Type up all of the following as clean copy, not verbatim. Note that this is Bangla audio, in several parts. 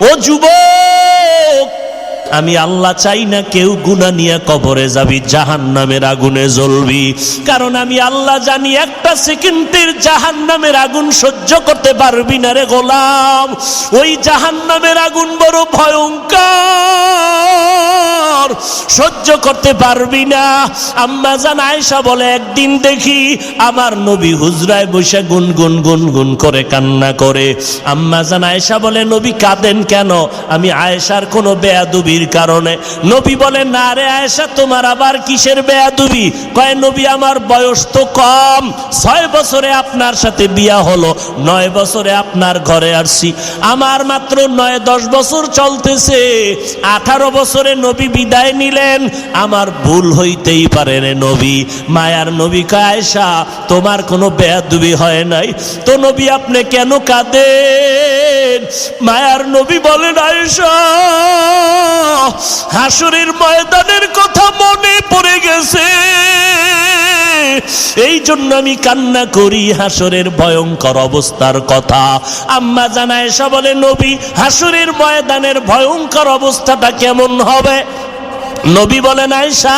ও যুবক, আমি আল্লাহ চাই না কেউ গুনাহ নিয়ে কবরে যাবি, জাহান্নামের আগুনে জ্বলবি। কারণ আমি আল্লাহ জানি একটা সেকেন্ডের জাহান্নামের আগুন সহ্য করতে পারবি না রে গোলাম। ওই জাহান্নামের আগুন বড় ভয়ঙ্কর, সহ্য করতে পারবি না। আম্মা জান আয়েশা বলে, একদিন দেখি আমার নবী হুজরায় বসে গুনগুন গুনগুন করে কান্না করে। আম্মা জান আয়েশা বলে, নবী কাঁদেন কেন? আমি আয়েশার কোনো বেয়াদবির কারণে। নবী বলে, না রে আয়েশা, তোমার আবার কিসের বেয়াদবি? কয়, নবী আমার বয়স তো কম, 6 বছরে আপনার সাথে বিয়া হলো, 9 বছরে আপনার ঘরে আসছি, আমার মাত্র 9-10 বছর চলতেছে, 18 বছরে নবী বিদায় নিলেন, আমার ভুল হইতেই পারে রে নবী। মায়ার নবী কয়, আয়েশা তোমার কোনো বেয়াদবি হয় নাই তো নবী আপনি কেন কাঁদেন? মায়ার নবী বলেন, আয়েশা হাসরের ময়দানের কথা মনে পড়ে গেছে, এই জন্য আমি কান্না করি, হাসরের ভয়ঙ্কর অবস্থার কথা। আম্মা জান আয়েশা বলে, নবী হাসরের ময়দানের ভয়ঙ্কর অবস্থাটা কেমন হবে? নবী বলেন, আয়েশা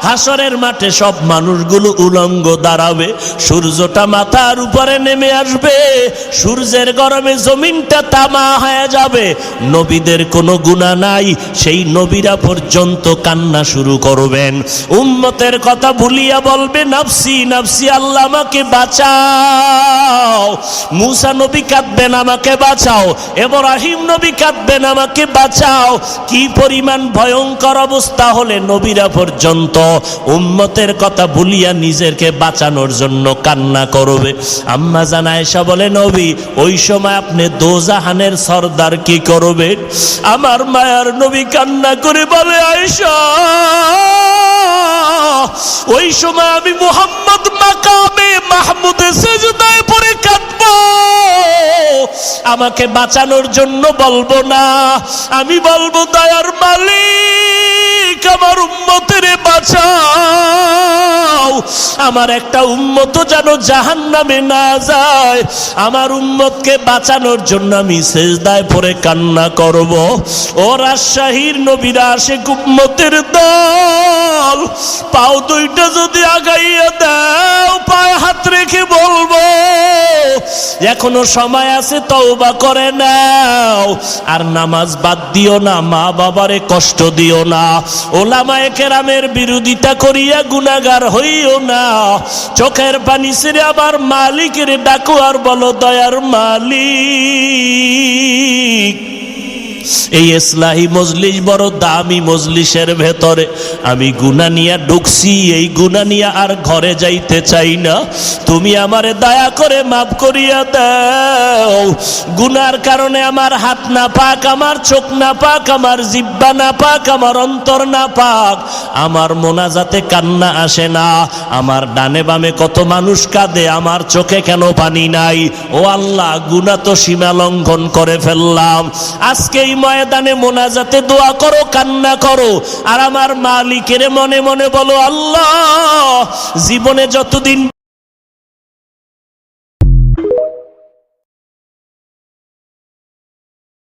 হাসরের মাঠে সব মানুষগুলো উলঙ্গ দাঁড়াবে, সূর্যটা মাথার উপরে নেমে আসবে, সূর্যের গরমে জমিনটা তামা হয়ে যাবে, নবীদের কোনো গুনাহ নাই, সেই নবীরা পর্যন্ত কান্না শুরু করবেন, উম্মতের কথা ভুলিয়া বলবে, নাফসি নাফসি, আল্লাহ আমাকে বাঁচাও। মুসা নবী কাঁদবেন, আমাকে বাঁচাও। ইব্রাহিম নবী কাঁদবেন, আমাকে বাঁচাও। কি পরিমাণ ভয়ঙ্কর অবস্থা হলে নবীরা পর্যন্ত উম্মতের কথা ভুলিয়া নিজেকে বাঁচানোর জন্য কান্না করবে। আম্মা জান আয়েশা বলে, নবী ওই সময় আপনি দোজাহানের সরদার কি করবেন? আমার মায়ার নবী কান্না করে বলে, আয়েশা ওই সময় আমি মুহাম্মদ মাকামে মাহমুদে সিজদায় পড়ে কাঁদবো, আমাকে বাঁচানোর জন্য বলবো না, আমি বলবো, দয়ার মালিক আমার উম্মতের বাঁচাও, আমার একটা উম্মত যেন জাহান্নামে না যায়, আমার উম্মতকে বাঁচানোর জন্য আমি সিজদায় পড়ে কান্না করব। ও রাজশাহীর নবীরা আশেক উম্মতের দল, পাও দুইটা যদি আগাইয়া দাও, পায়ে হাত রেখে বলবো, এখনো সময় আছে, তওবা করে নাও, আর নামাজ বাদ দিও না, মা বাবারে কষ্ট দিও না, ওলামায়ে কেরামের বিরোধিতা করিয়া গুনাহগার হইও না, চোখের পানি ছেড়ে আবার মালিকের ডাকো আর বলো, দয়ার মালিক। এই ইসলাহি মজলিস বড় দামি মজলিসের ভেতরে আমি গুনাহ নিয়ে ঢুকছি, এই গুনাহ নিয়ে আর ঘরে যাইতে চাই না, তুমি আমারে দয়া করে মাফ করিয়া দাও। গুনার কারণে আমার হাত না পাক, আমার চোখ না পাক, আমার জিহ্বা না পাক, আমার অন্তর না পাক, আমার মোনাজাতে কান্না আসে না, আমার ডানে বামে কত মানুষ কাঁদে, আমার চোখে কেন পানি নাই? ও আল্লাহ, গুনাহ তো সীমা লঙ্ঘন করে ফেললাম, আজকে এই ময়দানে মোনাজাতে দোয়া করো, কান্না করো, আর আমার মালিকের মনে মনে বলো, আল্লাহ জীবনে যতদিন